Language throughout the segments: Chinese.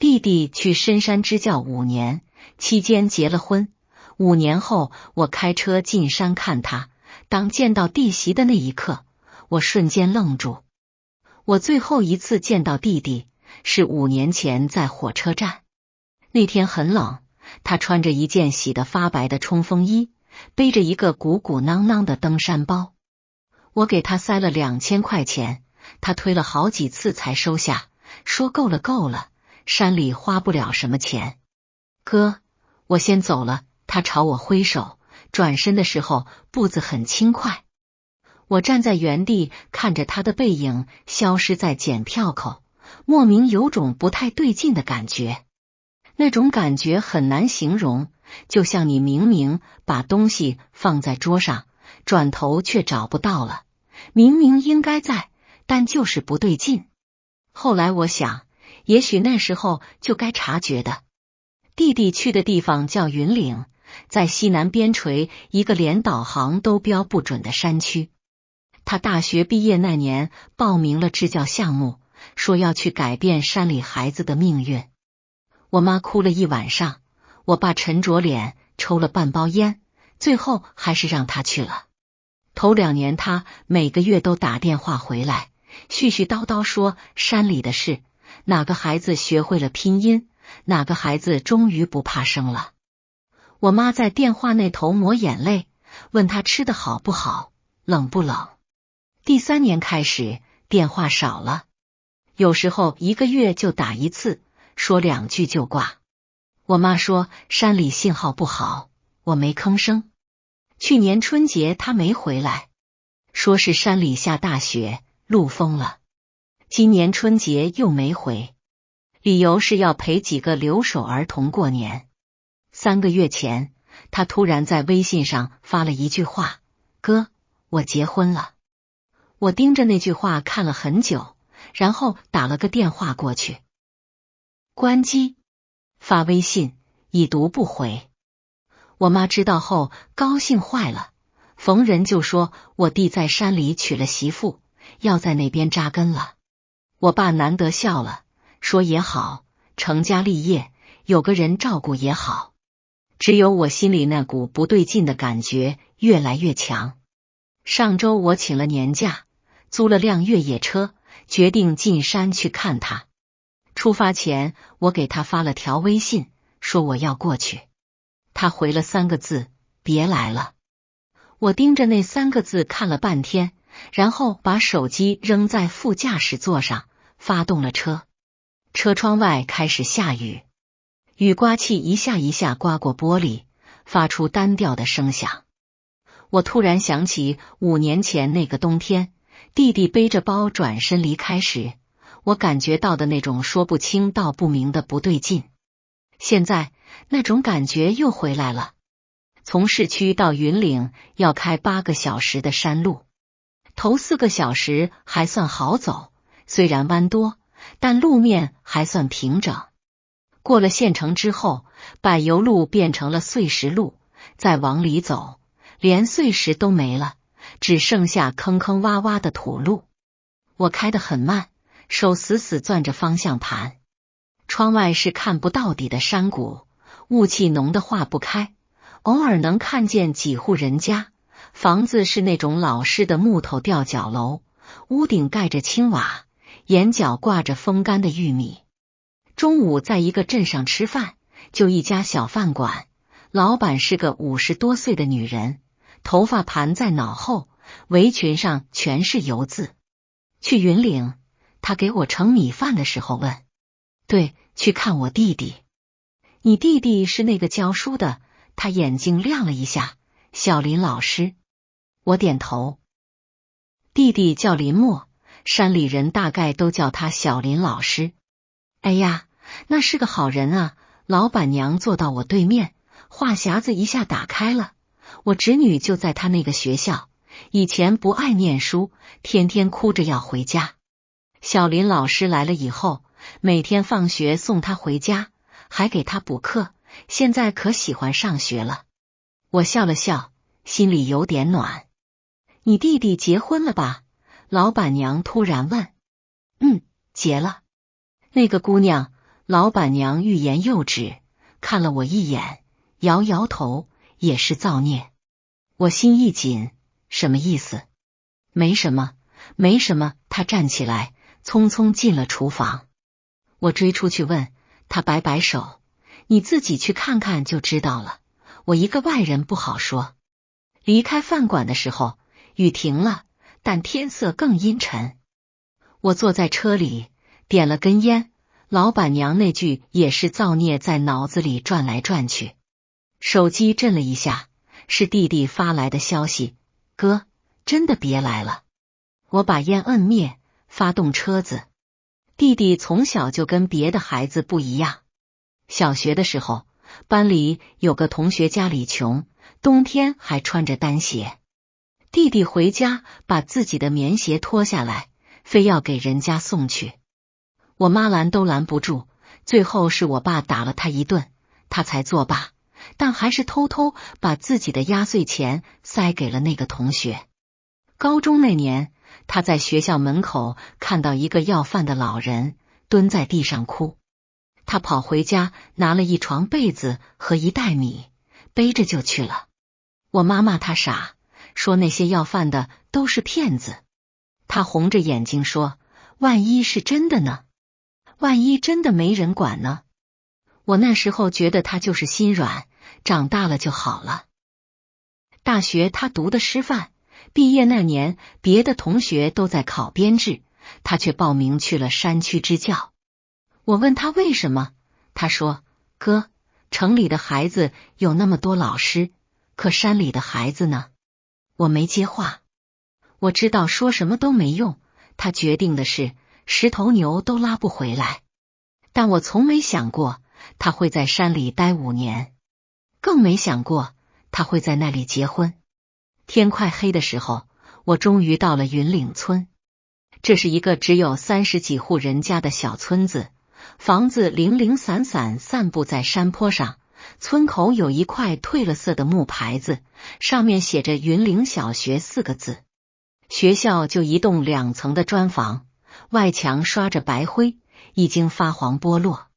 弟弟去深山支教5年，期间结了婚。5年后，我开车进山看他，当见到弟媳的那一刻，我瞬间愣住。我最后一次见到弟弟是5年前在火车站。那天很冷，他穿着一件洗得发白的冲锋衣，背着一个鼓鼓囊囊的登山包。我给他塞了2000块钱，他推了好几次才收下，说够了够了，山里花不了什么钱。哥，我先走了。他朝我挥手，转身的时候步子很轻快。我站在原地看着他的背影消失在检票口，莫名有种不太对劲的感觉。那种感觉很难形容，就像你明明把东西放在桌上，转头却找不到了，明明应该在，但就是不对劲。后来我想，也许那时候就该察觉的。弟弟去的地方叫云岭，在西南边陲一个连导航都标不准的山区。他大学毕业那年报名了支教项目，说要去改变山里孩子的命运。我妈哭了一晚上，我爸沉着脸抽了半包烟，最后还是让他去了。头2年他每个月都打电话回来，絮絮叨叨说山里的事，哪个孩子学会了拼音，哪个孩子终于不怕生了。我妈在电话那头抹眼泪，问他吃的好不好，冷不冷。第3年开始，电话少了，有时候1个月就打1次，说2句就挂。我妈说山里信号不好，我没吭声。去年春节他没回来，说是山里下大雪，路封了。今年春节又没回，理由是要陪几个留守儿童过年。3个月前，他突然在微信上发了一句话：哥，我结婚了。我盯着那句话看了很久，然后打了个电话过去。关机，发微信，已读不回。我妈知道后高兴坏了，逢人就说我弟在山里娶了媳妇，要在那边扎根了。我爸难得笑了，说也好，成家立业，有个人照顾也好。只有我心里那股不对劲的感觉越来越强。上周我请了年假，租了辆越野车，决定进山去看他。出发前，我给他发了条微信，说我要过去。他回了3个字：别来了。我盯着那3个字看了半天，然后把手机扔在副驾驶座上，发动了车。车窗外开始下雨，雨刮器一下一下刮过玻璃，发出单调的声响。我突然想起5年前那个冬天，弟弟背着包转身离开时，我感觉到的那种说不清道不明的不对劲。现在那种感觉又回来了。从市区到云岭要开8个小时的山路，头4个小时还算好走，虽然弯多，但路面还算平整。过了县城之后，柏油路变成了碎石路，再往里走，连碎石都没了，只剩下坑坑洼洼的土路。我开得很慢，手死死攥着方向盘。窗外是看不到底的山谷，雾气浓得化不开，偶尔能看见几户人家，房子是那种老式的木头吊脚楼，屋顶盖着青瓦，檐角挂着风干的玉米。中午在一个镇上吃饭，就一家小饭馆，老板是个50多岁的女人，头发盘在脑后，围裙上全是油渍。去云岭，她给我盛米饭的时候问：对，去看我弟弟。你弟弟是那个教书的？他眼睛亮了一下。小林老师。我点头。弟弟叫林默，山里人大概都叫他小林老师。哎呀，那是个好人啊！老板娘坐到我对面，话匣子一下打开了。我侄女就在他那个学校，以前不爱念书，天天哭着要回家。小林老师来了以后，每天放学送他回家，还给他补课，现在可喜欢上学了。我笑了笑，心里有点暖。你弟弟结婚了吧？老板娘突然问。结了。那个姑娘老板娘欲言又止，看了我一眼，摇摇头，也是造孽。我心一紧，什么意思？没什么，没什么。他站起来，匆匆进了厨房。我追出去问他，摆摆手，你自己去看看就知道了，我一个外人不好说。离开饭馆的时候，雨停了，但天色更阴沉。我坐在车里，点了根烟，老板娘那句也是造孽在脑子里转来转去。手机震了一下，是弟弟发来的消息，哥，真的别来了。我把烟摁灭，发动车子。弟弟从小就跟别的孩子不一样。小学的时候，班里有个同学家里穷，冬天还穿着单鞋。弟弟回家把自己的棉鞋脱下来，非要给人家送去。我妈拦都拦不住，最后是我爸打了他一顿，他才作罢，但还是偷偷把自己的压岁钱塞给了那个同学。高中那年，他在学校门口看到一个要饭的老人蹲在地上哭，他跑回家拿了一床被子和一袋米，背着就去了。我妈骂他傻，说那些要饭的都是骗子。他红着眼睛说，万一是真的呢？万一真的没人管呢？我那时候觉得他就是心软，长大了就好了。大学他读的师范，毕业那年别的同学都在考编制，他却报名去了山区支教。我问他为什么，他说，哥，城里的孩子有那么多老师，可山里的孩子呢？我没接话。我知道说什么都没用，他决定的事，10头牛都拉不回来。但我从没想过他会在山里待5年，更没想过他会在那里结婚。天快黑的时候，我终于到了云岭村。这是一个只有30几户人家的小村子，房子零零散散散布在山坡上。村口有一块褪了色的木牌子，上面写着云岭小学4个字。学校就一栋2层的砖房，外墙刷着白灰，已经发黄剥落。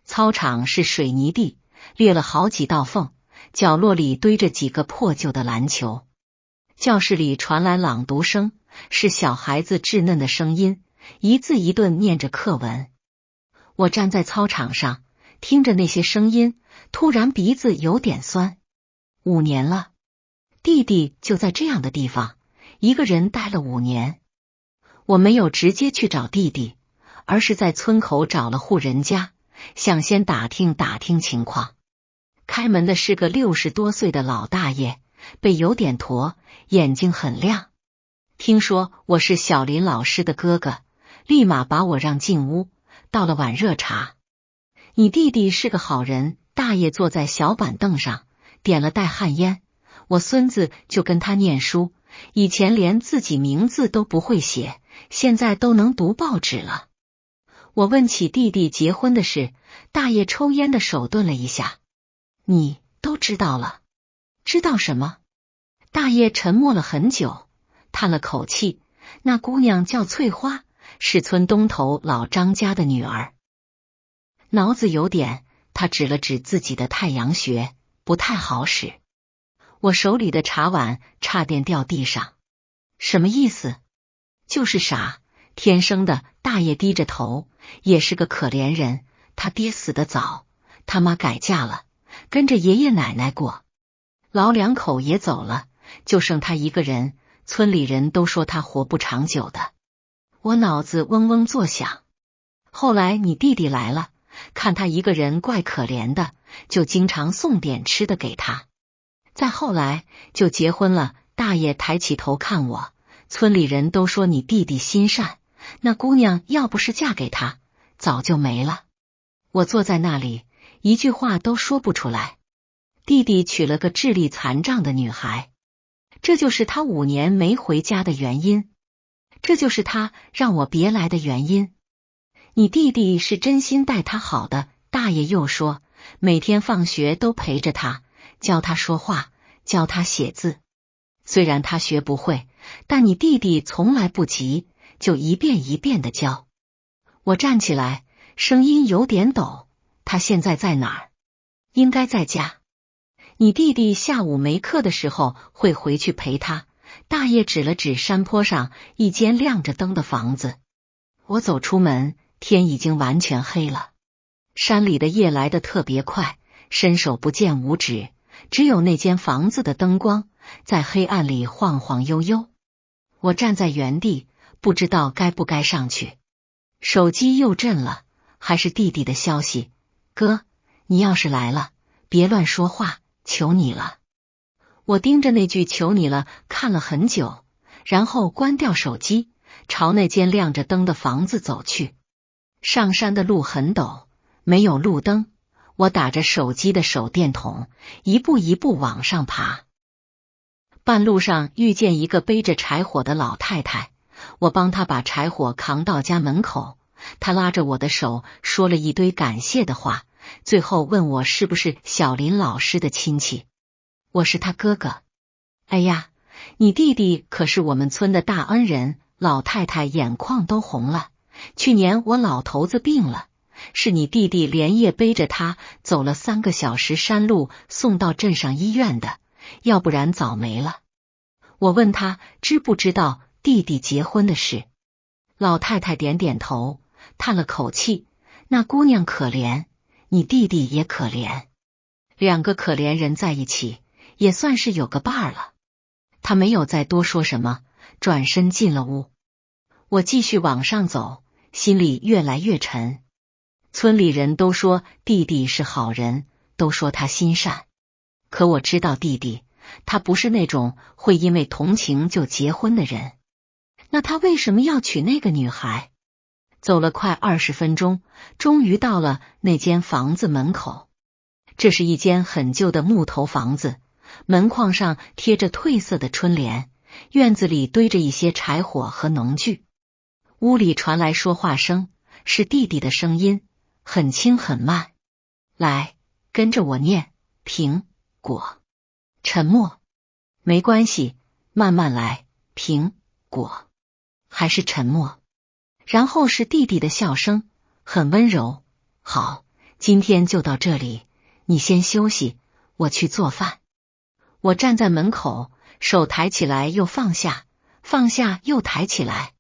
操场是水泥地，裂了好几道缝，角落里堆着几个破旧的篮球。教室里传来朗读声，是小孩子稚嫩的声音，一字一顿念着课文。我站在操场上，听着那些声音，突然鼻子有点酸。5年了，弟弟就在这样的地方，一个人待了5年。我没有直接去找弟弟，而是在村口找了户人家，想先打听打听情况。开门的是个60多岁的老大爷，背有点驼，眼睛很亮。听说我是小林老师的哥哥，立马把我让进屋，倒了碗热茶。你弟弟是个好人。大爷坐在小板凳上，点了袋旱烟。我孙子就跟他念书，以前连自己名字都不会写，现在都能读报纸了。我问起弟弟结婚的事，大爷抽烟的手顿了一下。你都知道了？知道什么？大爷沉默了很久，叹了口气，那姑娘叫翠花，是村东头老张家的女儿。脑子有点，他指了指自己的太阳穴，不太好使。我手里的茶碗差点掉地上。什么意思？就是傻，天生的。大爷低着头，也是个可怜人，他爹死得早，他妈改嫁了，跟着爷爷奶奶过，老2口也走了，就剩他一个人，村里人都说他活不长久的。我脑子嗡嗡作响。后来你弟弟来了，看他一个人怪可怜的，就经常送点吃的给他。再后来就结婚了。大爷抬起头看我，村里人都说你弟弟心善，那姑娘要不是嫁给他，早就没了。我坐在那里，一句话都说不出来。弟弟娶了个智力残障的女孩，这就是他5年没回家的原因，这就是他让我别来的原因。你弟弟是真心待他好的。大爷又说，每天放学都陪着他，教他说话，教他写字。虽然他学不会，但你弟弟从来不急，就一遍一遍的教。我站起来，声音有点抖。他现在在哪儿？应该在家。你弟弟下午没课的时候会回去陪他。大爷指了指山坡上一间亮着灯的房子。我走出门，天已经完全黑了。山里的夜来得特别快，伸手不见五指，只有那间房子的灯光在黑暗里晃晃悠悠。我站在原地，不知道该不该上去。手机又震了，还是弟弟的消息。哥，你要是来了，别乱说话，求你了。我盯着那句求你了看了很久，然后关掉手机，朝那间亮着灯的房子走去。上山的路很陡，没有路灯，我打着手机的手电筒，一步一步往上爬。半路上遇见一个背着柴火的老太太，我帮她把柴火扛到家门口，她拉着我的手说了一堆感谢的话，最后问我是不是小林老师的亲戚。我是他哥哥。哎呀，你弟弟可是我们村的大恩人。老太太眼眶都红了。去年我老头子病了，是你弟弟连夜背着他走了3个小时山路送到镇上医院的，要不然早没了。我问他知不知道弟弟结婚的事。老太太点点头，叹了口气，那姑娘可怜，你弟弟也可怜，2个可怜人在一起也算是有个伴儿了。他没有再多说什么，转身进了屋。我继续往上走，心里越来越沉。村里人都说弟弟是好人，都说他心善。可我知道弟弟，他不是那种会因为同情就结婚的人。那他为什么要娶那个女孩？走了快20分钟，终于到了那间房子门口。这是一间很旧的木头房子，门框上贴着褪色的春联，院子里堆着一些柴火和农具。屋里传来说话声，是弟弟的声音，很轻很慢。来，跟着我念，苹果。沉默。没关系，慢慢来，苹果。还是沉默。然后是弟弟的笑声，很温柔。好，今天就到这里，你先休息，我去做饭。我站在门口，手抬起来又放下，放下又抬起来。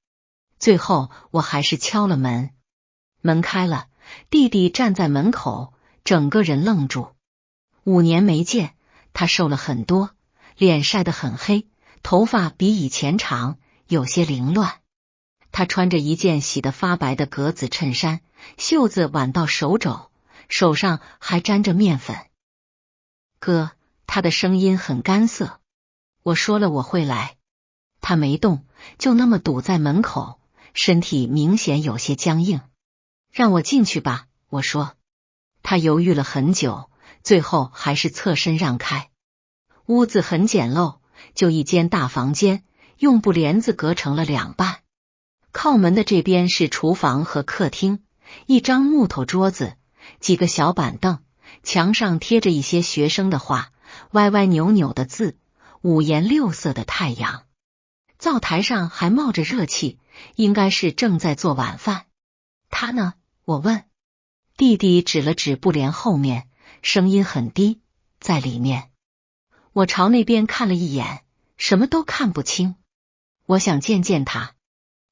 最后我还是敲了门。门开了，弟弟站在门口，整个人愣住。5年没见，他瘦了很多，脸晒得很黑，头发比以前长，有些凌乱。他穿着一件洗得发白的格子衬衫，袖子挽到手肘，手上还沾着面粉。哥，他的声音很干涩。我说了我会来。他没动，就那么堵在门口，身体明显有些僵硬。让我进去吧，我说。他犹豫了很久，最后还是侧身让开。屋子很简陋，就一间大房间，用布帘子隔成了2半。靠门的这边是厨房和客厅，一张木头桌子，几个小板凳，墙上贴着一些学生的画，歪歪扭扭的字，5颜6色的太阳。灶台上还冒着热气，应该是正在做晚饭。他呢？我问。弟弟指了指布帘后面，声音很低，在里面。我朝那边看了一眼，什么都看不清。我想见见他。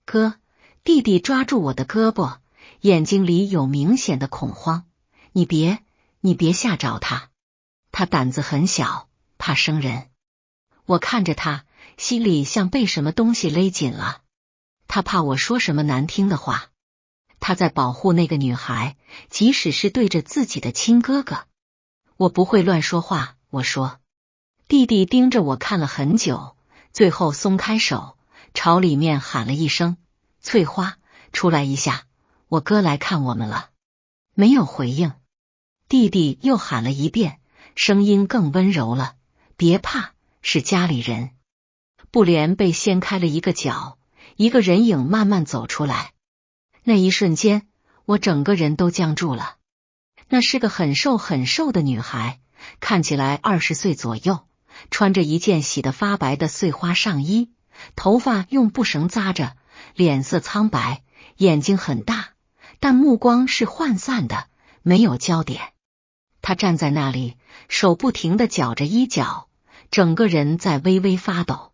哥，弟弟抓住我的胳膊，眼睛里有明显的恐慌。你别吓着他，他胆子很小，怕生人。我看着他，心里像被什么东西勒紧了。他怕我说什么难听的话。他在保护那个女孩，即使是对着自己的亲哥哥。我不会乱说话，我说。弟弟盯着我看了很久，最后松开手，朝里面喊了一声：翠花，出来一下，我哥来看我们了。没有回应。弟弟又喊了一遍，声音更温柔了：别怕，是家里人。布帘被掀开了一个角，一个人影慢慢走出来。那一瞬间，我整个人都僵住了。那是个很瘦很瘦的女孩，看起来20岁左右，穿着一件洗得发白的碎花上衣，头发用布绳扎着，脸色苍白，眼睛很大，但目光是涣散的，没有焦点。他站在那里，手不停地绞着衣角，整个人在微微发抖。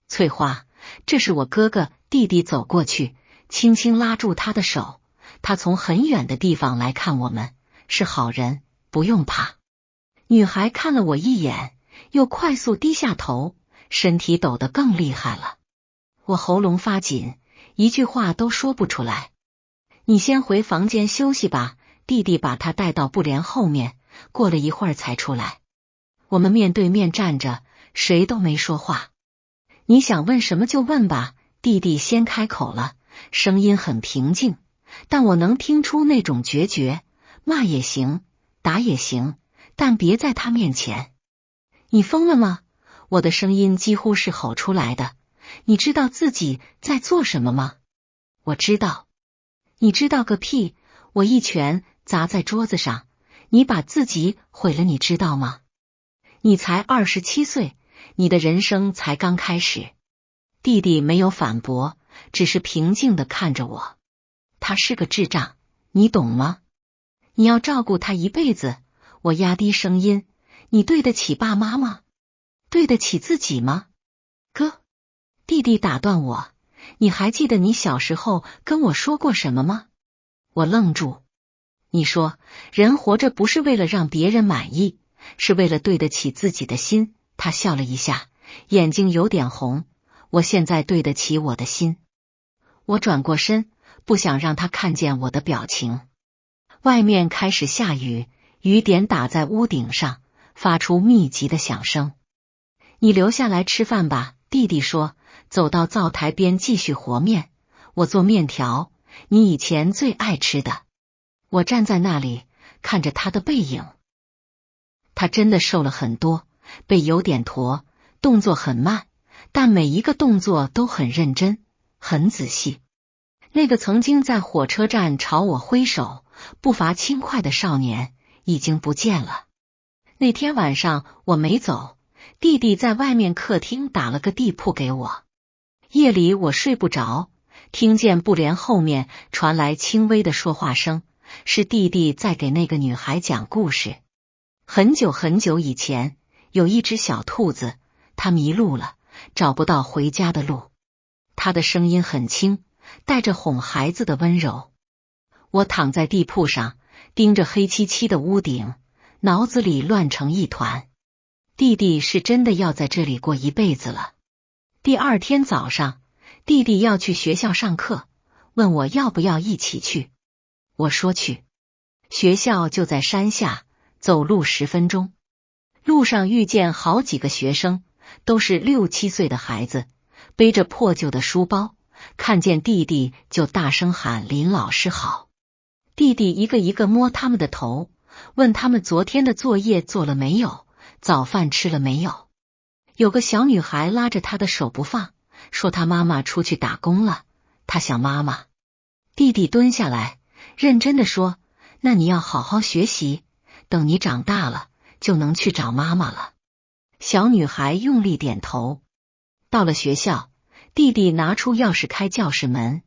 翠花，这是我哥哥。弟弟走过去，轻轻拉住他的手。他从很远的地方来看我们，是好人，不用怕。女孩看了我一眼，又快速低下头，身体抖得更厉害了。我喉咙发紧，一句话都说不出来。你先回房间休息吧。弟弟把他带到布帘后面，过了一会儿才出来。我们面对面站着，谁都没说话。你想问什么就问吧。弟弟先开口了，声音很平静，但我能听出那种决绝。骂也行，打也行，但别在他面前。你疯了吗？我的声音几乎是吼出来的。你知道自己在做什么吗？我知道。你知道个屁！我一拳砸在桌子上。你把自己毁了，你知道吗？你才27岁，你的人生才刚开始。弟弟没有反驳，只是平静地看着我。他是个智障，你懂吗？你要照顾他一辈子。我压低声音，你对得起爸妈吗？对得起自己吗？哥，弟弟打断我，你还记得你小时候跟我说过什么吗？我愣住。你说，人活着不是为了让别人满意，是为了对得起自己的心。他笑了一下，眼睛有点红。我现在对得起我的心。我转过身，不想让他看见我的表情。外面开始下雨，雨点打在屋顶上，发出密集的响声。你留下来吃饭吧，弟弟说，走到灶台边继续和面。我做面条，你以前最爱吃的。我站在那里，看着他的背影。他真的瘦了很多，背有点驼，动作很慢，但每一个动作都很认真，很仔细。那个曾经在火车站朝我挥手、步伐轻快的少年已经不见了。那天晚上我没走，弟弟在外面客厅打了个地铺给我。夜里我睡不着，听见布帘后面传来轻微的说话声，是弟弟在给那个女孩讲故事。很久很久以前，有一只小兔子，它迷路了，找不到回家的路。它的声音很轻，带着哄孩子的温柔。我躺在地铺上，盯着黑漆漆的屋顶，脑子里乱成一团。弟弟是真的要在这里过一辈子了。第二天早上，弟弟要去学校上课，问我要不要一起去。我说去。学校就在山下，走路10分钟。路上遇见好几个学生，都是6、7岁的孩子，背着破旧的书包，看见弟弟就大声喊林老师好。弟弟一个一个摸他们的头，问他们昨天的作业做了没有，早饭吃了没有。有个小女孩拉着他的手不放，说他妈妈出去打工了，他想妈妈。弟弟蹲下来，认真的说，那你要好好学习，等你长大了就能去找妈妈了。小女孩用力点头。到了学校，弟弟拿出钥匙开教室门。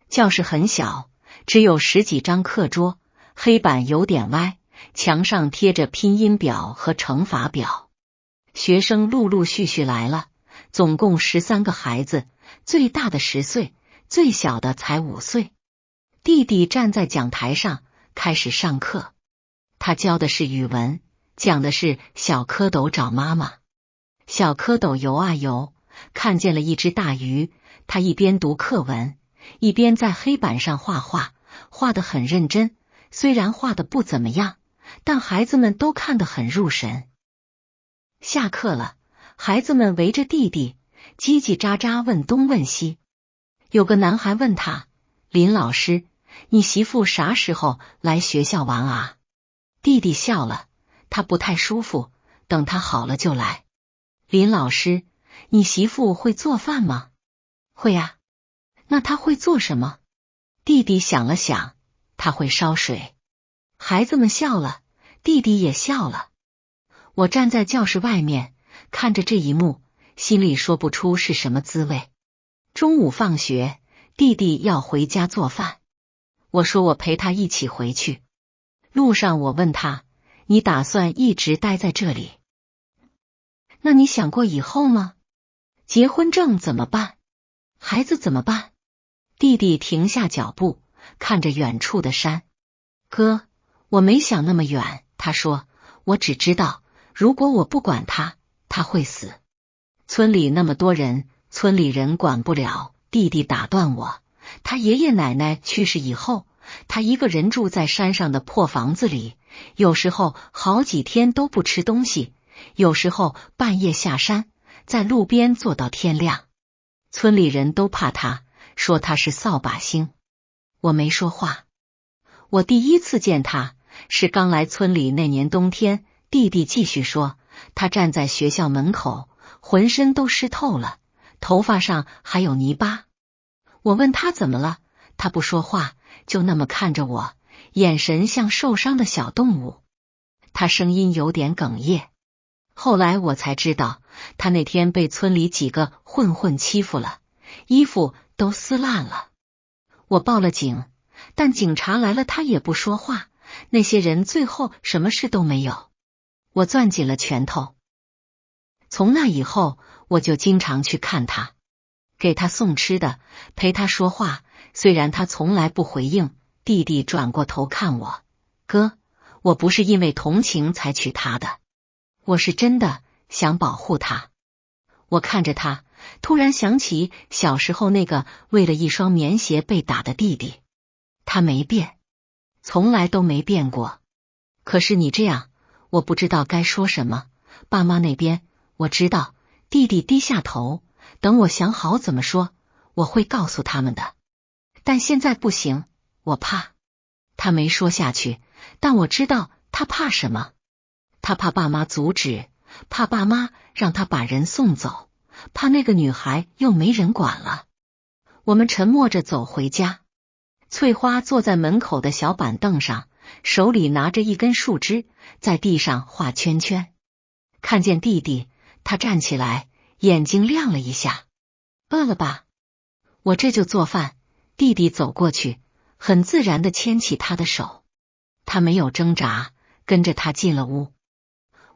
教室很小，只有10几张课桌，黑板有点歪，墙上贴着拼音表和乘法表。学生陆陆续续来了，总共13个孩子，最大的10岁，最小的才5岁。弟弟站在讲台上开始上课，他教的是语文，讲的是小蝌蚪找妈妈。小蝌蚪游啊游，看见了一只大鱼，他一边读课文，一边在黑板上画画，画得很认真，虽然画得不怎么样，但孩子们都看得很入神。下课了，孩子们围着弟弟，叽叽喳喳问东问西。有个男孩问他，林老师，你媳妇啥时候来学校玩啊？弟弟笑了，他不太舒服，等他好了就来。林老师，你媳妇会做饭吗？会啊。那她会做什么？弟弟想了想，她会烧水。孩子们笑了，弟弟也笑了。我站在教室外面，看着这一幕，心里说不出是什么滋味。中午放学，弟弟要回家做饭。我说我陪他一起回去。路上我问他，你打算一直待在这里？那你想过以后吗？结婚证怎么办？孩子怎么办？弟弟停下脚步，看着远处的山。哥，我没想那么远，他说，我只知道，如果我不管他，他会死。村里那么多人，村里人管不了。弟弟打断我，他爷爷奶奶去世以后，他一个人住在山上的破房子里，有时候好几天都不吃东西，有时候半夜下山，在路边坐到天亮。村里人都怕他，说他是扫把星。我没说话。我第一次见他是刚来村里那年冬天。弟弟继续说，他站在学校门口，浑身都湿透了，头发上还有泥巴。我问他怎么了，他不说话，就那么看着我，眼神像受伤的小动物。他声音有点哽咽。后来我才知道，他那天被村里几个混混欺负了，衣服都撕烂了。我报了警，但警察来了他也不说话，那些人最后什么事都没有。我攥紧了拳头。从那以后，我就经常去看他，给他送吃的，陪他说话，虽然他从来不回应。弟弟转过头看我，哥，我不是因为同情才娶她的，我是真的想保护她。我看着他，突然想起小时候那个为了一双棉鞋被打的弟弟。他没变，从来都没变过。可是你这样，我不知道该说什么。爸妈那边我知道。弟弟低下头，等我想好怎么说，我会告诉他们的。但现在不行，我怕。他没说下去，但我知道他怕什么。他怕爸妈阻止，怕爸妈让他把人送走，怕那个女孩又没人管了。我们沉默着走回家。翠花坐在门口的小板凳上，手里拿着一根树枝，在地上画圈圈。看见弟弟，他站起来，眼睛亮了一下。饿了吧？我这就做饭。弟弟走过去，很自然地牵起他的手。他没有挣扎，跟着他进了屋。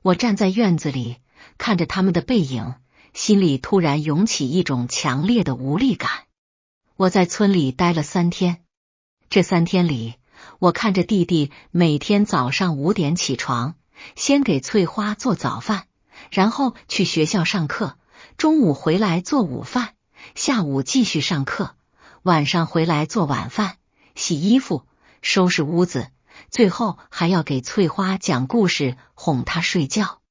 我站在院子里，看着他们的背影，心里突然涌起一种强烈的无力感。我在村里待了3天，这3天里，我看着弟弟每天早上5点起床，先给翠花做早饭，然后去学校上课，中午回来做午饭，下午继续上课，晚上回来做晚饭，洗衣服，收拾屋子，最后还要给翠花讲故事，哄她睡觉。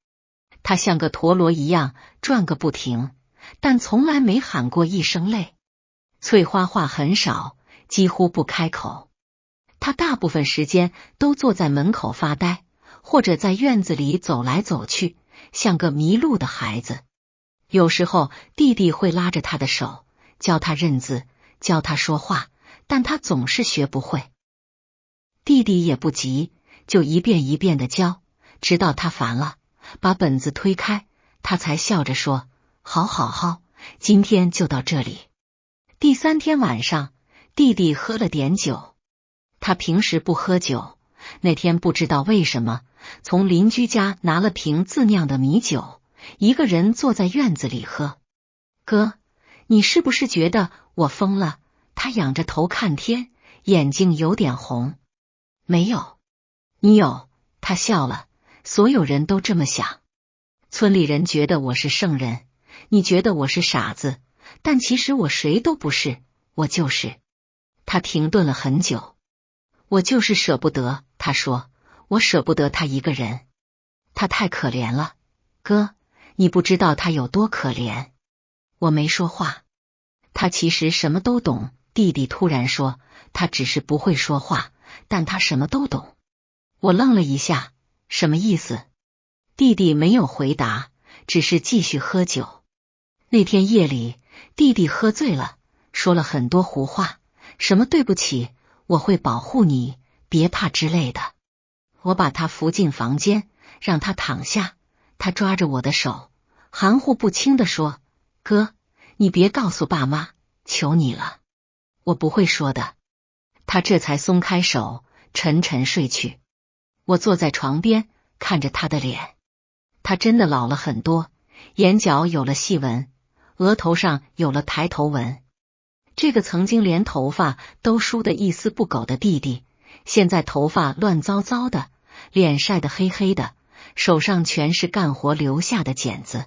她像个陀螺一样转个不停，但从来没喊过一声累。翠花话很少，几乎不开口。她大部分时间都坐在门口发呆，或者在院子里走来走去，像个迷路的孩子。有时候弟弟会拉着她的手，教她认字，教她说话，但她总是学不会。弟弟也不急，就一遍一遍的教，直到他烦了，把本子推开，他才笑着说，好好好，今天就到这里。第3天晚上，弟弟喝了点酒。他平时不喝酒，那天不知道为什么，从邻居家拿了瓶自酿的米酒，一个人坐在院子里喝。哥，你是不是觉得我疯了？他仰着头看天，眼睛有点红。没有。你有。他笑了，所有人都这么想。村里人觉得我是圣人，你觉得我是傻子，但其实我谁都不是，我就是。他停顿了很久。我就是舍不得，他说，我舍不得他一个人，他太可怜了。哥，你不知道他有多可怜。我没说话。他其实什么都懂。弟弟突然说，他只是不会说话，但他什么都懂。我愣了一下，什么意思？弟弟没有回答，只是继续喝酒。那天夜里，弟弟喝醉了，说了很多胡话，什么对不起，我会保护你，别怕之类的。我把他扶进房间，让他躺下，他抓着我的手，含糊不清地说，哥，你别告诉爸妈，求你了。我不会说的。他这才松开手，沉沉睡去。我坐在床边，看着他的脸，他真的老了很多，眼角有了细纹，额头上有了抬头纹。这个曾经连头发都梳得一丝不苟的弟弟，现在头发乱糟糟的，脸晒得黑黑的，手上全是干活留下的茧子。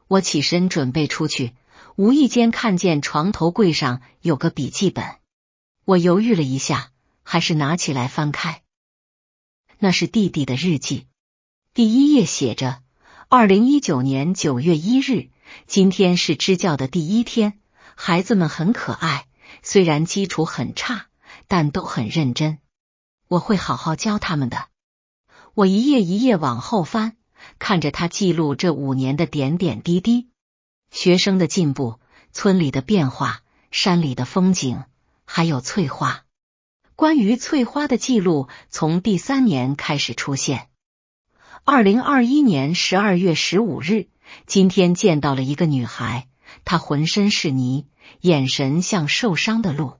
我起身准备出去，无意间看见床头柜上有个笔记本，我犹豫了一下，还是拿起来翻开。那是弟弟的日记，第一页写着2019年9月1日，今天是支教的第一天，孩子们很可爱，虽然基础很差，但都很认真，我会好好教他们的。我一页一页往后翻，看着他记录这5年的点点滴滴，学生的进步，村里的变化，山里的风景，还有翠花。关于翠花的记录从第3年开始出现。2021年12月15日，今天见到了一个女孩，她浑身是泥，眼神像受伤的鹿。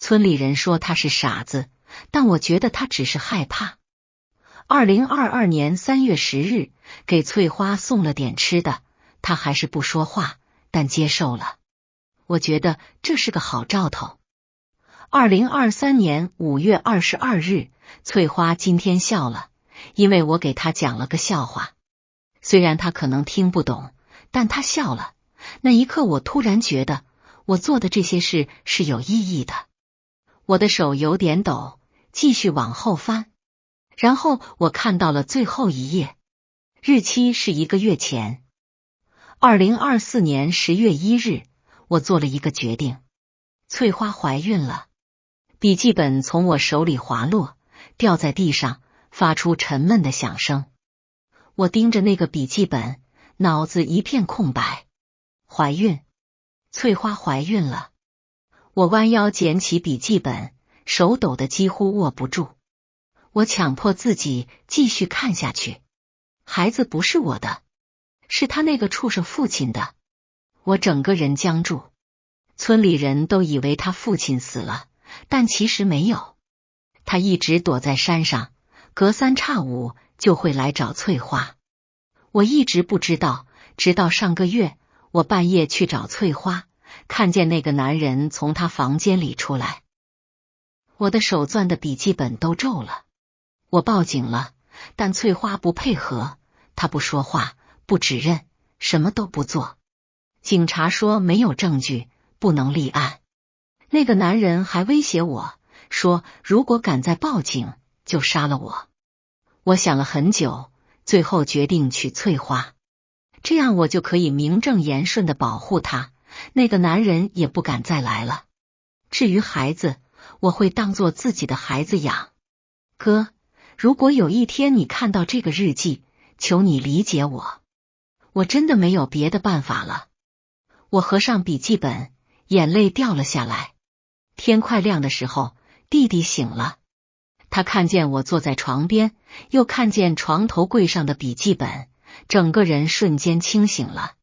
村里人说她是傻子，但我觉得她只是害怕。2022年3月10日，给翠花送了点吃的，她还是不说话，但接受了。我觉得这是个好兆头。2023年5月22日，翠花今天笑了，因为我给她讲了个笑话。虽然她可能听不懂，但她笑了。那一刻我突然觉得，我做的这些事是有意义的。我的手有点抖，继续往后翻。然后我看到了最后一页，日期是1个月前。2024年10月1日，我做了一个决定，翠花怀孕了。笔记本从我手里滑落，掉在地上，发出沉闷的响声。我盯着那个笔记本，脑子一片空白。怀孕，翠花怀孕了。我弯腰捡起笔记本，手抖得几乎握不住。我强迫自己继续看下去。孩子不是我的，是他那个畜生父亲的。我整个人僵住。村里人都以为他父亲死了，但其实没有。他一直躲在山上，隔3差5就会来找翠花。我一直不知道，直到上个月，我半夜去找翠花，看见那个男人从他房间里出来。我的手攥的笔记本都皱了。我报警了，但翠花不配合，她不说话，不指认，什么都不做。警察说没有证据，不能立案。那个男人还威胁我，说如果敢再报警，就杀了我。我想了很久，最后决定娶翠花，这样我就可以名正言顺地保护她，那个男人也不敢再来了。至于孩子，我会当作自己的孩子养。哥，如果有一天你看到这个日记，求你理解我。我真的没有别的办法了。我合上笔记本，眼泪掉了下来。天快亮的时候，弟弟醒了。他看见我坐在床边，又看见床头柜上的笔记本，整个人瞬间清醒了。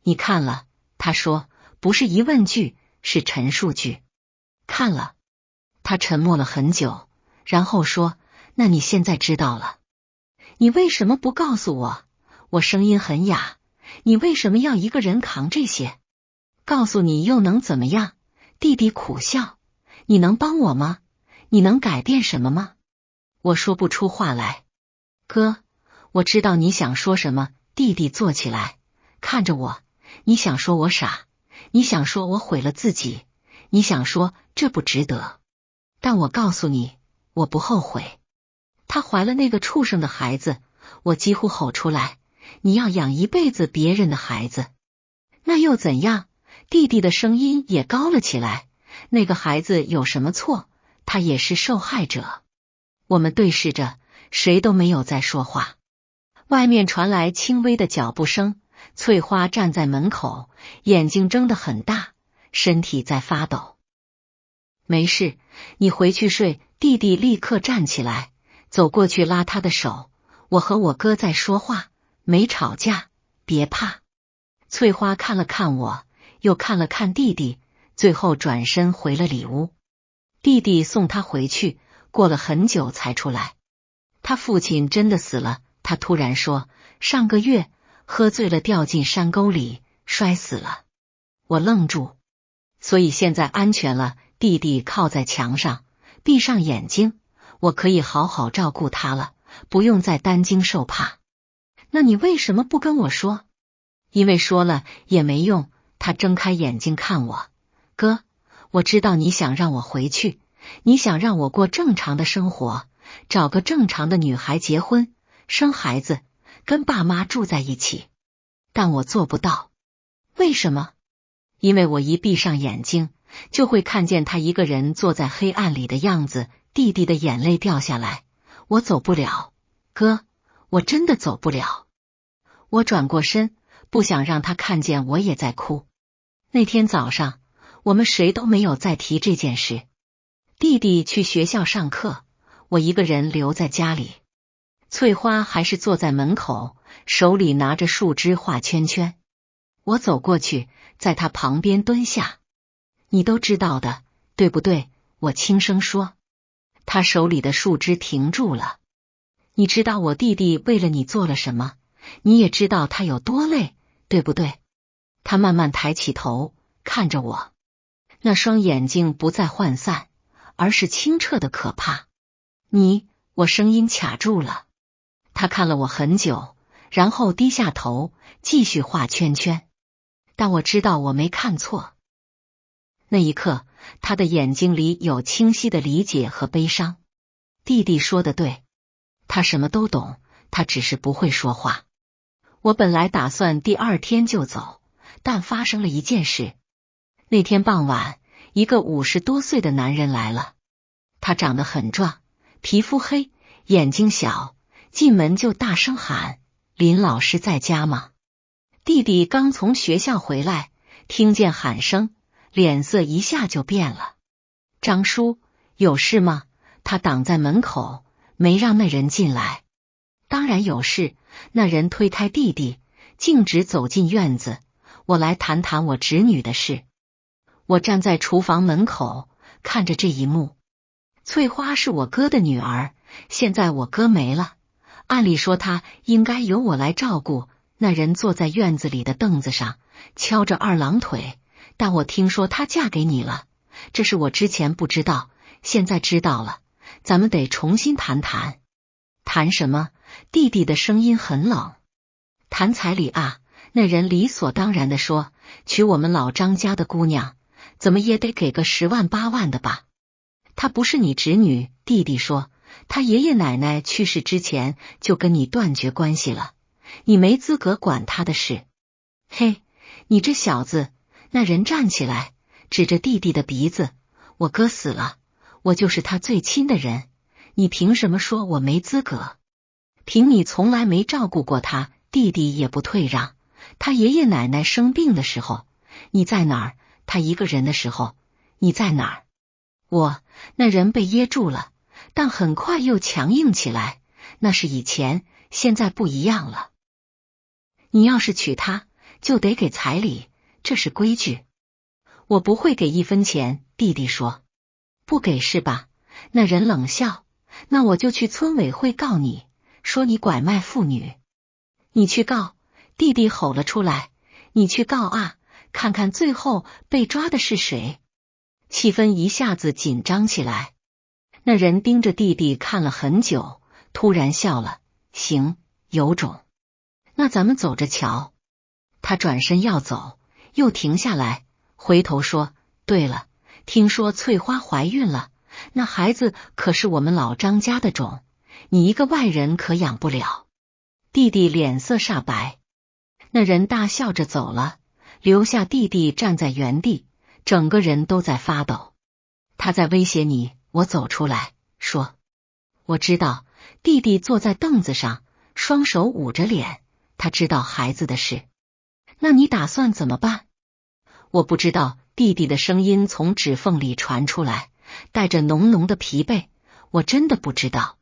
你看了？他说，不是疑问句，是陈述句。看了。他沉默了很久，然后说，那你现在知道了。你为什么不告诉我？我声音很哑。你为什么要一个人扛这些？告诉你又能怎么样？弟弟苦笑。你能帮我吗？你能改变什么吗？我说不出话来。哥，我知道你想说什么。弟弟坐起来，看着我。你想说我傻，你想说我毁了自己，你想说这不值得。但我告诉你，我不后悔。她怀了那个畜生的孩子，我几乎吼出来，你要养一辈子别人的孩子。那又怎样？弟弟的声音也高了起来，那个孩子有什么错？他也是受害者。我们对视着，谁都没有再说话。外面传来轻微的脚步声，翠花站在门口，眼睛睁得很大，身体在发抖。没事，你回去睡。弟弟立刻站起来，走过去拉他的手。我和我哥在说话，没吵架，别怕。翠花看了看我，又看了看弟弟，最后转身回了里屋。弟弟送他回去，过了很久才出来。他父亲真的死了，他突然说，上个月喝醉了掉进山沟里，摔死了。我愣住。所以现在安全了，弟弟靠在墙上，闭上眼睛，我可以好好照顾他了，不用再担惊受怕。那你为什么不跟我说？因为说了也没用。他睁开眼睛看我，哥，我知道你想让我回去，你想让我过正常的生活，找个正常的女孩结婚，生孩子，跟爸妈住在一起，但我做不到。为什么？因为我一闭上眼睛，就会看见他一个人坐在黑暗里的样子。弟弟的眼泪掉下来，我走不了，哥，我真的走不了。我转过身，不想让他看见我也在哭。那天早上，我们谁都没有再提这件事。弟弟去学校上课，我一个人留在家里。翠花还是坐在门口，手里拿着树枝画圈圈。我走过去，在他旁边蹲下。你都知道的，对不对？我轻声说。他手里的树枝停住了。你知道我弟弟为了你做了什么，你也知道他有多累，对不对？他慢慢抬起头，看着我，那双眼睛不再涣散，而是清澈的可怕。我声音卡住了。他看了我很久，然后低下头，继续画圈圈。但我知道我没看错。那一刻，他的眼睛里有清晰的理解和悲伤。弟弟说的对，他什么都懂，他只是不会说话。我本来打算第二天就走，但发生了一件事。那天傍晚，一个50多岁的男人来了。他长得很壮，皮肤黑，眼睛小，进门就大声喊：林老师在家吗？弟弟刚从学校回来，听见喊声，脸色一下就变了。张叔，有事吗？他挡在门口，没让那人进来。当然有事。那人推开弟弟，径直走进院子。我来谈谈我侄女的事。我站在厨房门口，看着这一幕。翠花是我哥的女儿，现在我哥没了，按理说她应该由我来照顾。那人坐在院子里的凳子上，敲着二郎腿。但我听说她嫁给你了，这是我之前不知道，现在知道了，咱们得重新谈谈。谈什么？弟弟的声音很冷。谈彩礼啊，那人理所当然地说，娶我们老张家的姑娘，怎么也得给个10万8万的吧。她不是你侄女，弟弟说，她爷爷奶奶去世之前就跟你断绝关系了，你没资格管她的事。嘿，你这小子！那人站起来，指着弟弟的鼻子，我哥死了，我就是他最亲的人，你凭什么说我没资格？凭你从来没照顾过他。弟弟也不退让，他爷爷奶奶生病的时候，你在哪儿？他一个人的时候，你在哪儿？那人被噎住了，但很快又强硬起来，那是以前，现在不一样了。你要是娶她，就得给彩礼，这是规矩。我不会给1分钱，弟弟说。不给是吧？那人冷笑，那我就去村委会告你，说你拐卖妇女。你去告！弟弟吼了出来，你去告啊，看看最后被抓的是谁。气氛一下子紧张起来。那人盯着弟弟看了很久，突然笑了，行，有种。那咱们走着瞧。他转身要走，又停下来，回头说，对了，听说翠花怀孕了，那孩子可是我们老张家的种，你一个外人可养不了。弟弟脸色煞白。那人大笑着走了，留下弟弟站在原地，整个人都在发抖。他在威胁你。我走出来说，我知道。弟弟坐在凳子上，双手捂着脸，他知道孩子的事。那你打算怎么办？我不知道。弟弟的声音从指缝里传出来，带着浓浓的疲惫。我真的不知道。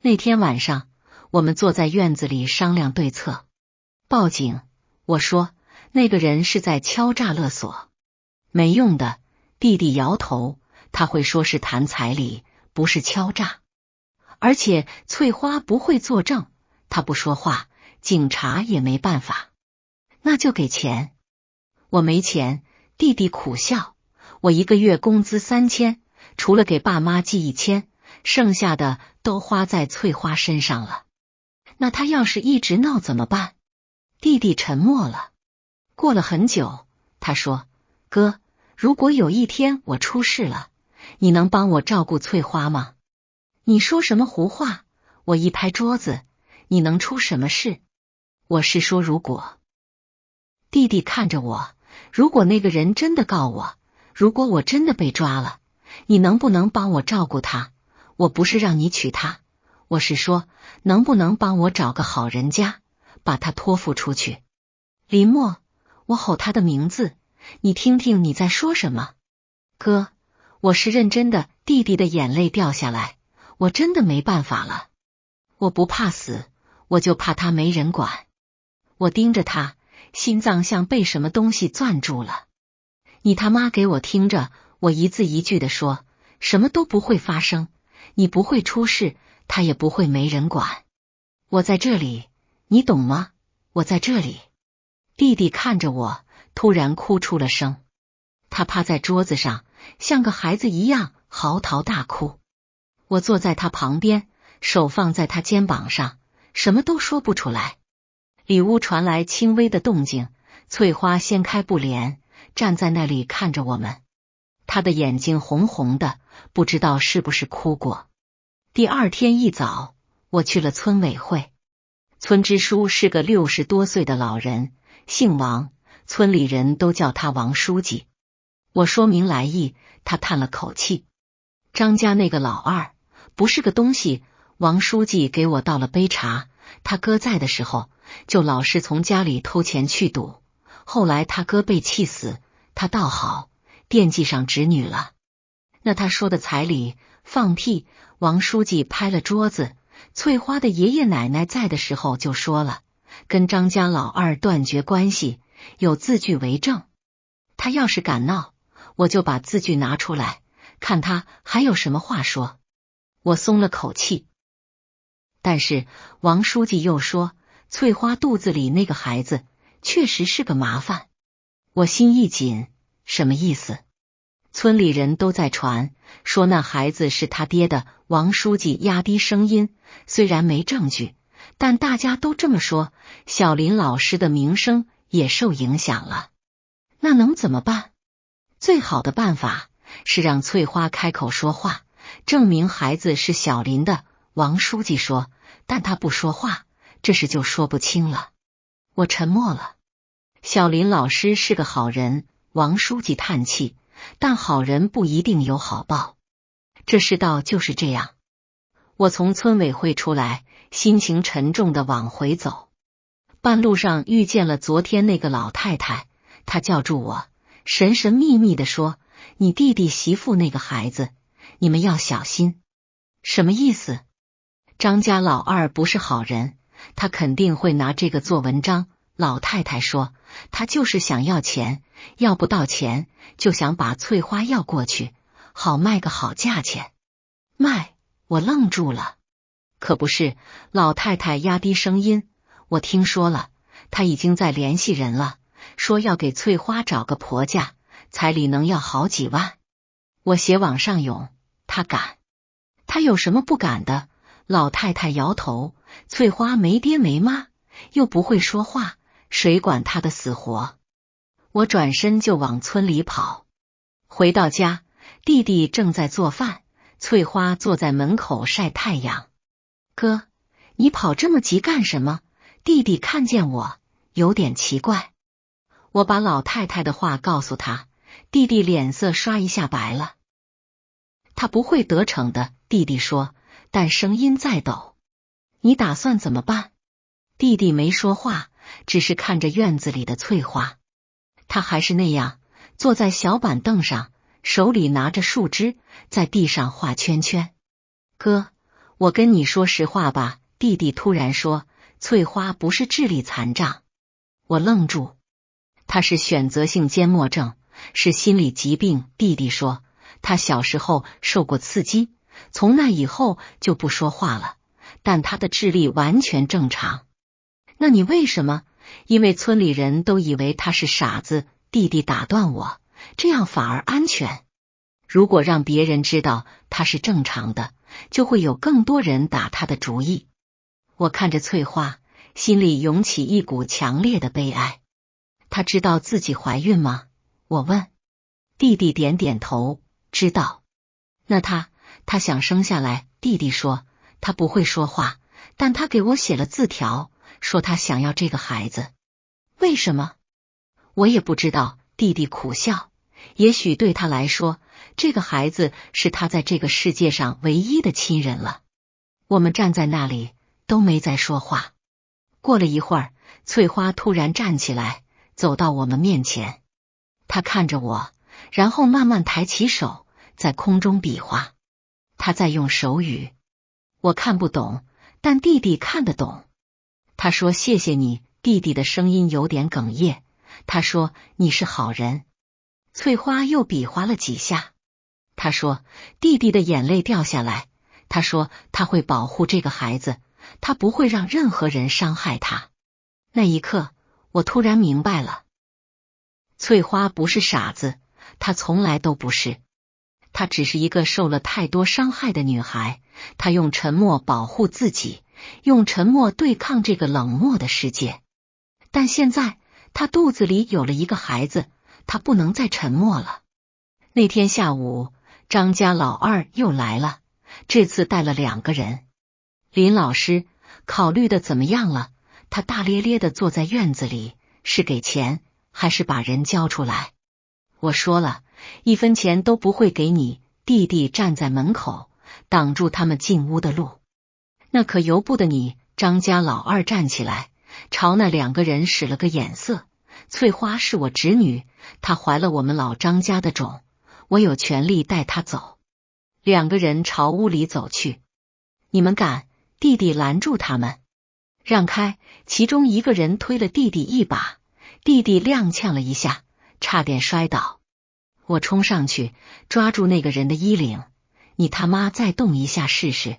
那天晚上，我们坐在院子里商量对策。报警，我说，那个人是在敲诈勒索。没用的，弟弟摇头，他会说是谈彩礼，不是敲诈。而且翠花不会作证，她不说话，警察也没办法。那就给钱。我没钱，弟弟苦笑。我一个月工资3000，除了给爸妈寄1000，剩下的都花在翠花身上了。那他要是一直闹怎么办？弟弟沉默了。过了很久，他说：哥，如果有一天我出事了，你能帮我照顾翠花吗？你说什么胡话？我一拍桌子，你能出什么事？我是说如果。弟弟看着我，如果那个人真的告我，如果我真的被抓了，你能不能帮我照顾他？我不是让你娶她，我是说能不能帮我找个好人家，把他托付出去。林默，我吼他的名字，你听听你在说什么？哥，我是认真的。弟弟的眼泪掉下来，我真的没办法了。我不怕死，我就怕他没人管。我盯着他，心脏像被什么东西攥住了。你他妈给我听着，我一字一句地说，什么都不会发生，你不会出事，他也不会没人管。我在这里，你懂吗？我在这里。弟弟看着我，突然哭出了声。他趴在桌子上，像个孩子一样嚎啕大哭。我坐在他旁边，手放在他肩膀上，什么都说不出来。里屋传来轻微的动静，翠花掀开布帘，站在那里看着我们。她的眼睛红红的，不知道是不是哭过。第二天一早，我去了村委会。村支书是个60多岁的老人，姓王，村里人都叫他王书记。我说明来意，他叹了口气。张家那个老二不是个东西，王书记给我倒了杯茶。他哥在的时候，就老是从家里偷钱去赌，后来他哥被气死，他倒好，惦记上侄女了。那他说的彩礼，放屁！王书记拍了桌子。翠花的爷爷奶奶在的时候就说了，跟张家老二断绝关系，有字据为证。他要是敢闹，我就把字据拿出来，看他还有什么话说。我松了口气。但是王书记又说，翠花肚子里那个孩子确实是个麻烦。我心一紧，什么意思？村里人都在传，说那孩子是他爹的。王书记压低声音，虽然没证据，但大家都这么说，小林老师的名声也受影响了。那能怎么办？最好的办法是让翠花开口说话，证明孩子是小林的。王书记说，但他不说话，这事就说不清了。我沉默了。小林老师是个好人，王书记叹气，但好人不一定有好报。这世道就是这样。我从村委会出来，心情沉重地往回走。半路上遇见了昨天那个老太太，她叫住我，神神秘秘地说，你弟弟媳妇那个孩子，你们要小心。什么意思？张家老二不是好人，他肯定会拿这个做文章。老太太说，他就是想要钱，要不到钱就想把翠花要过去，好卖个好价钱。卖？我愣住了。可不是，老太太压低声音，我听说了，他已经在联系人了，说要给翠花找个婆家，彩礼能要好几万。我血往上涌，他敢？他有什么不敢的？老太太摇头，翠花没爹没妈，又不会说话，谁管她的死活？我转身就往村里跑。回到家，弟弟正在做饭，翠花坐在门口晒太阳。哥，你跑这么急干什么？弟弟看见我，有点奇怪。我把老太太的话告诉他，弟弟脸色刷一下白了。他不会得逞的，弟弟说，但声音在抖。你打算怎么办？弟弟没说话，只是看着院子里的翠花。他还是那样，坐在小板凳上，手里拿着树枝，在地上画圈圈。哥，我跟你说实话吧，弟弟突然说，翠花不是智力残障。我愣住。他是选择性缄默症，是心理疾病。弟弟说，他小时候受过刺激，从那以后就不说话了，但他的智力完全正常。那你为什么？因为村里人都以为他是傻子。弟弟打断我，这样反而安全。如果让别人知道他是正常的，就会有更多人打他的主意。我看着翠花，心里涌起一股强烈的悲哀。她知道自己怀孕吗？我问。弟弟点点头，知道。那他想生下来。弟弟说他不会说话，但他给我写了字条，说他想要这个孩子。为什么？我也不知道。弟弟苦笑，也许对他来说，这个孩子是他在这个世界上唯一的亲人了。我们站在那里都没再说话。过了一会儿，翠花突然站起来，走到我们面前。她看着我，然后慢慢抬起手，在空中比划。她在用手语，我看不懂，但弟弟看得懂。他说谢谢你。弟弟的声音有点哽咽，他说你是好人。翠花又比划了几下。他说弟弟的眼泪掉下来，他说他会保护这个孩子，他不会让任何人伤害他。那一刻，我突然明白了，翠花不是傻子，她从来都不是。她只是一个受了太多伤害的女孩，她用沉默保护自己，用沉默对抗这个冷漠的世界。但现在，她肚子里有了一个孩子，她不能再沉默了。那天下午，张家老二又来了，这次带了2个人。林老师考虑的怎么样了？他大咧咧的坐在院子里，是给钱还是把人交出来？我说了，1分钱都不会给你。弟弟站在门口，挡住他们进屋的路。那可由不得你。张家老二站起来，朝那2个人使了个眼色。翠花是我侄女，她怀了我们老张家的种，我有权利带她走。2个人朝屋里走去。你们敢！弟弟拦住他们，让开！其中1个人推了弟弟一把，弟弟踉跄了一下，差点摔倒。我冲上去抓住那个人的衣领，你他妈再动一下试试！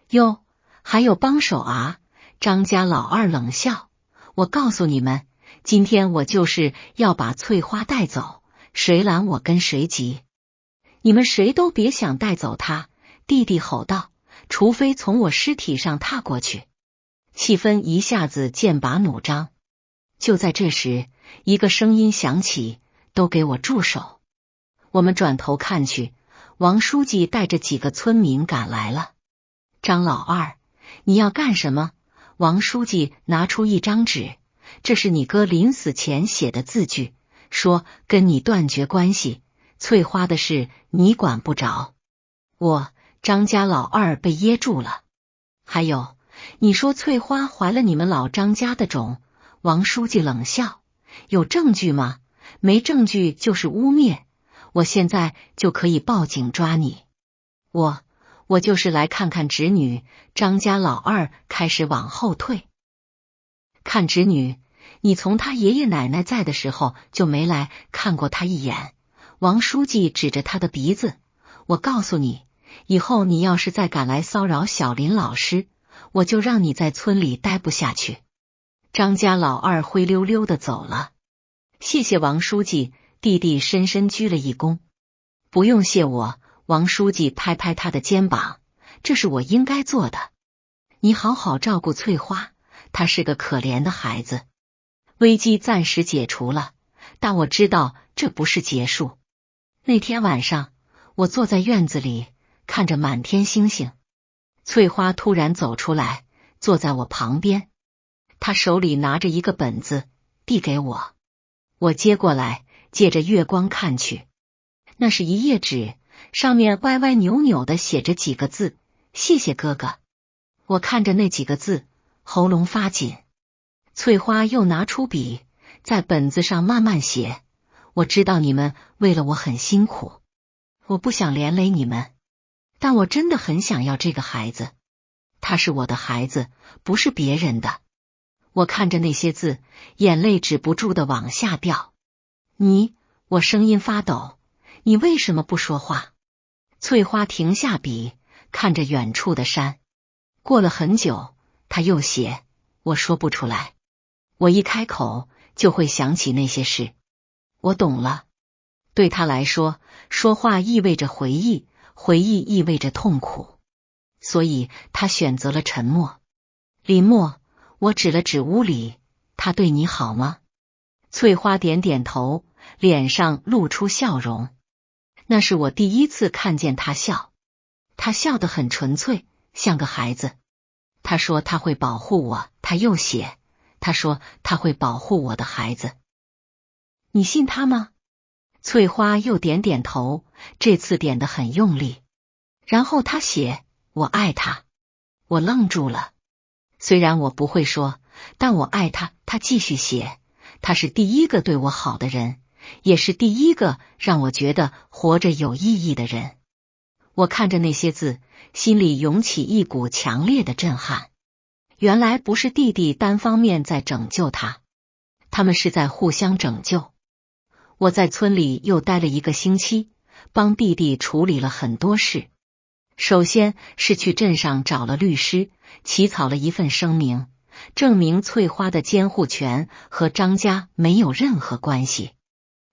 哟，还有帮手啊！张家老二冷笑，我告诉你们，今天我就是要把翠花带走，谁拦我跟谁急。你们谁都别想带走她！弟弟吼道，除非从我尸体上踏过去。气氛一下子剑拔弩张。就在这时，一个声音响起，都给我住手！我们转头看去，王书记带着几个村民赶来了。张老二，你要干什么？王书记拿出一张纸，这是你哥临死前写的字据，说跟你断绝关系，翠花的事你管不着。张家老二被噎住了。还有，你说翠花怀了你们老张家的种？王书记冷笑，有证据吗？没证据就是污蔑，我现在就可以报警抓你。我就是来看看侄女。张家老二开始往后退。看侄女？你从他爷爷奶奶在的时候就没来看过他一眼。王书记指着他的鼻子，我告诉你，以后你要是再敢来骚扰小林老师，我就让你在村里待不下去。张家老二灰溜溜的走了。谢谢王书记。弟弟深深鞠了一躬。不用谢我。王书记拍拍他的肩膀，这是我应该做的。你好好照顾翠花，她是个可怜的孩子。危机暂时解除了，但我知道这不是结束。那天晚上，我坐在院子里，看着满天星星。翠花突然走出来，坐在我旁边。她手里拿着一个本子，递给我。我接过来，借着月光看去。那是一页纸，上面歪歪扭扭的写着几个字：谢谢哥哥。我看着那几个字，喉咙发紧。翠花又拿出笔，在本子上慢慢写。我知道你们为了我很辛苦，我不想连累你们，但我真的很想要这个孩子。他是我的孩子，不是别人的。我看着那些字，眼泪止不住的往下掉。我声音发抖，你为什么不说话？翠花停下笔，看着远处的山。过了很久，她又写，我说不出来。我一开口就会想起那些事。我懂了。对她来说，说话意味着回忆，回忆意味着痛苦，所以她选择了沉默。林默，我指了指屋里，他对你好吗？翠花点点头，脸上露出笑容。那是我第一次看见他笑，他笑得很纯粹，像个孩子。他说他会保护我，他又写，他说他会保护我的孩子。你信他吗？翠花又点点头，这次点得很用力。然后他写，我爱他。我愣住了。虽然我不会说，但我爱他。他继续写，他是第一个对我好的人，也是第一个让我觉得活着有意义的人。我看着那些字，心里涌起一股强烈的震撼。原来不是弟弟单方面在拯救他，他们是在互相拯救。我在村里又待了1个星期，帮弟弟处理了很多事。首先是去镇上找了律师，起草了一份声明，证明翠花的监护权和张家没有任何关系。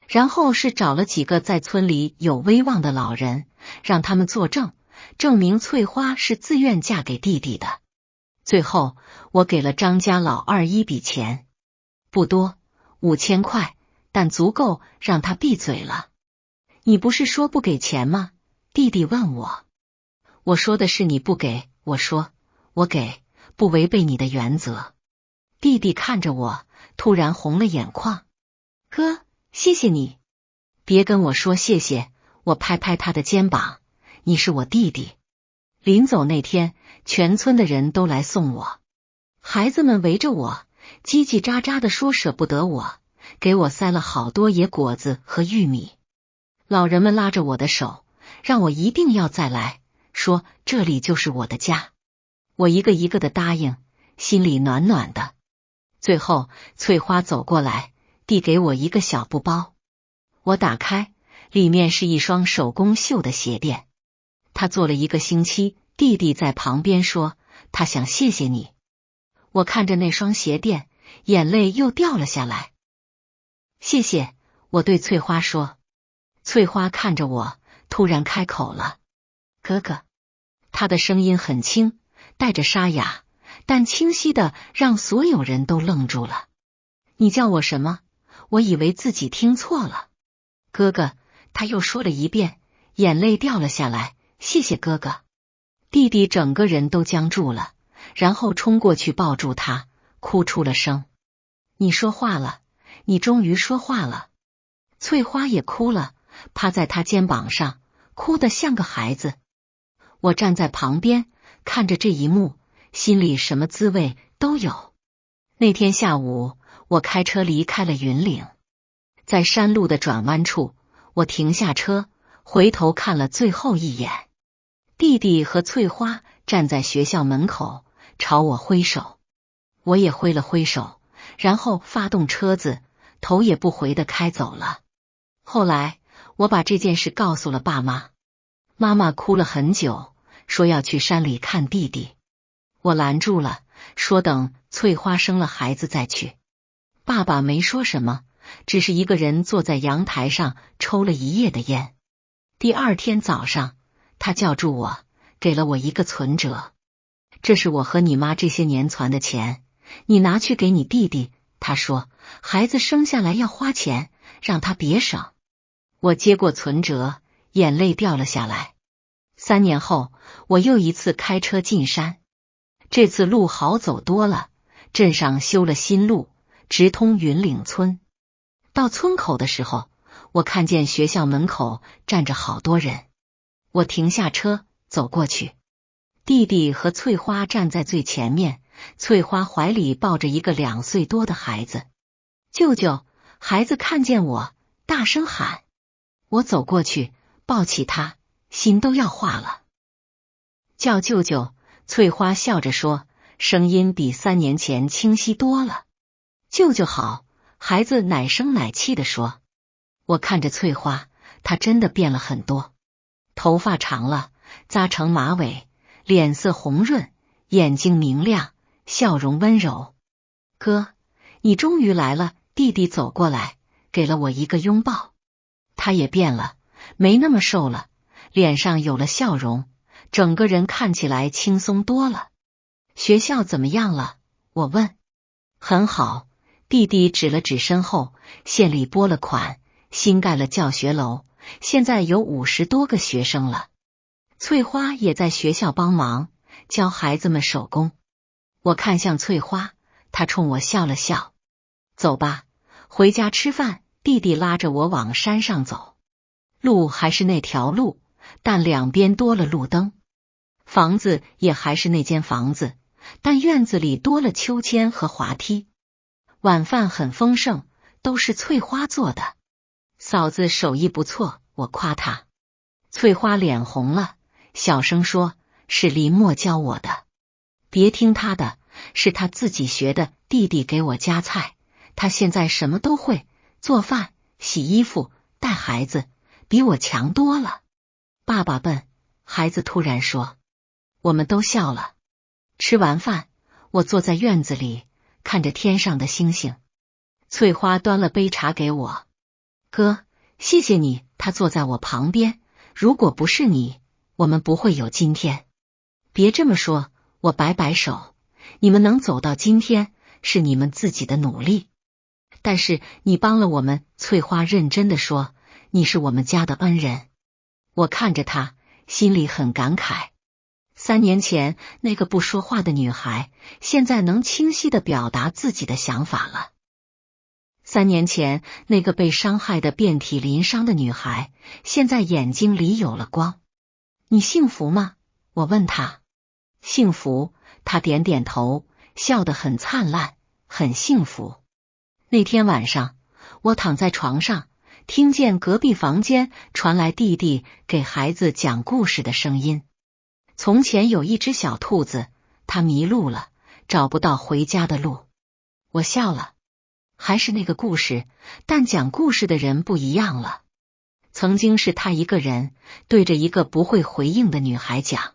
然后是找了几个在村里有威望的老人，让他们作证，证明翠花是自愿嫁给弟弟的。最后我给了张家老二一笔钱，不多，5000块，但足够让他闭嘴了。你不是说不给钱吗？弟弟问我。我说的是你不给，我说我给，不违背你的原则。弟弟看着我，突然红了眼眶。哥，谢谢你。别跟我说谢谢，我拍拍他的肩膀，你是我弟弟。临走那天，全村的人都来送我，孩子们围着我，叽叽喳喳地说舍不得我，给我塞了好多野果子和玉米。老人们拉着我的手，让我一定要再来，说这里就是我的家。我一个一个的答应，心里暖暖的。最后翠花走过来，递给我一个小布包。我打开，里面是一双手工绣的鞋垫。他做了1个星期，弟弟在旁边说他想谢谢你。我看着那双鞋垫，眼泪又掉了下来。谢谢，我对翠花说。翠花看着我，突然开口了，哥哥。他的声音很轻，带着沙哑，但清晰的让所有人都愣住了。你叫我什么？我以为自己听错了。哥哥，他又说了一遍，眼泪掉了下来。谢谢哥哥。弟弟整个人都僵住了，然后冲过去抱住他，哭出了声。你说话了，你终于说话了。翠花也哭了，趴在他肩膀上，哭得像个孩子。我站在旁边看着这一幕，心里什么滋味都有。那天下午，我开车离开了云岭，在山路的转弯处，我停下车，回头看了最后一眼。弟弟和翠花站在学校门口，朝我挥手。我也挥了挥手，然后发动车子，头也不回地开走了。后来，我把这件事告诉了爸妈。妈妈哭了很久，说要去山里看弟弟。我拦住了，说等翠花生了孩子再去。爸爸没说什么，只是一个人坐在阳台上抽了一夜的烟。第2天早上，他叫住我，给了我一个存折。这是我和你妈这些年存的钱，你拿去给你弟弟。他说孩子生下来要花钱，让他别省。我接过存折，眼泪掉了下来。3年后，我又一次开车进山，这次路好走多了，镇上修了新路，直通云岭村。到村口的时候，我看见学校门口站着好多人。我停下车，走过去。弟弟和翠花站在最前面，翠花怀里抱着一个2岁多的孩子。舅舅！孩子看见我，大声喊。我走过去，抱起他，心都要化了。叫舅舅！翠花笑着说，声音比3年前清晰多了。舅舅好！孩子奶声奶气地说。我看着翠花，他真的变了很多，头发长了，扎成马尾，脸色红润，眼睛明亮，笑容温柔。哥，你终于来了。弟弟走过来，给了我一个拥抱。他也变了，没那么瘦了，脸上有了笑容，整个人看起来轻松多了。学校怎么样了？我问。很好，弟弟指了指身后，县里拨了款，新盖了教学楼，现在有50多个学生了。翠花也在学校帮忙，教孩子们手工。我看向翠花，她冲我笑了笑。走吧，回家吃饭。弟弟拉着我往山上走，路还是那条路，但两边多了路灯。房子也还是那间房子，但院子里多了秋千和滑梯。晚饭很丰盛，都是翠花做的。嫂子手艺不错，我夸她。翠花脸红了，小声说，是林默教我的。别听他的，是他自己学的。弟弟给我夹菜，他现在什么都会，做饭、洗衣服、带孩子，比我强多了。爸爸笨，孩子突然说。我们都笑了。吃完饭，我坐在院子里，看着天上的星星。翠花端了杯茶给我。哥，谢谢你。他坐在我旁边，如果不是你，我们不会有今天。别这么说，我摆摆手，你们能走到今天，是你们自己的努力。但是你帮了我们。翠花认真的说，你是我们家的恩人。我看着她，心里很感慨。3年前那个不说话的女孩，现在能清晰的表达自己的想法了。3年前那个被伤害的遍体鳞伤的女孩，现在眼睛里有了光。你幸福吗？我问她。幸福，她点点头，笑得很灿烂，很幸福。那天晚上，我躺在床上，听见隔壁房间传来弟弟给孩子讲故事的声音。从前有一只小兔子，它迷路了，找不到回家的路。我笑了，还是那个故事，但讲故事的人不一样了。曾经是他一个人对着一个不会回应的女孩讲，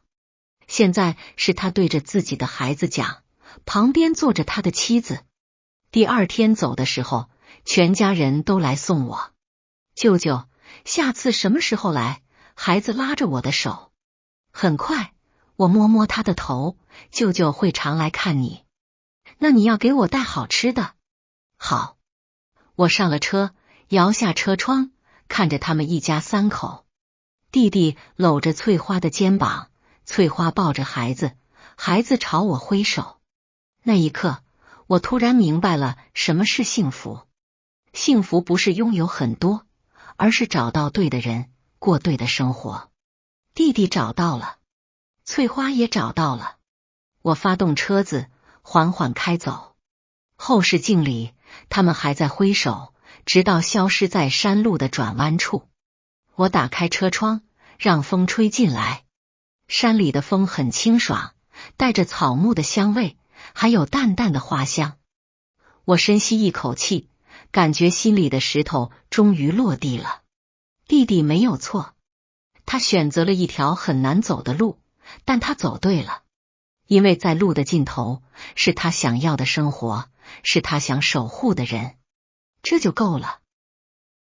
现在是他对着自己的孩子讲，旁边坐着他的妻子。第2天走的时候，全家人都来送我。舅舅，下次什么时候来？孩子拉着我的手。很快，我摸摸他的头，舅舅会常来看你。那你要给我带好吃的。好。我上了车，摇下车窗，看着他们一家3口。弟弟搂着翠花的肩膀，翠花抱着孩子，孩子朝我挥手。那一刻，我突然明白了什么是幸福。幸福不是拥有很多，而是找到对的人，过对的生活。弟弟找到了，翠花也找到了。我发动车子，缓缓开走。后视镜里，他们还在挥手，直到消失在山路的转弯处。我打开车窗，让风吹进来。山里的风很清爽，带着草木的香味，还有淡淡的花香。我深吸一口气，感觉心里的石头终于落地了。弟弟没有错，他选择了一条很难走的路，但他走对了。因为在路的尽头，是他想要的生活，是他想守护的人，这就够了。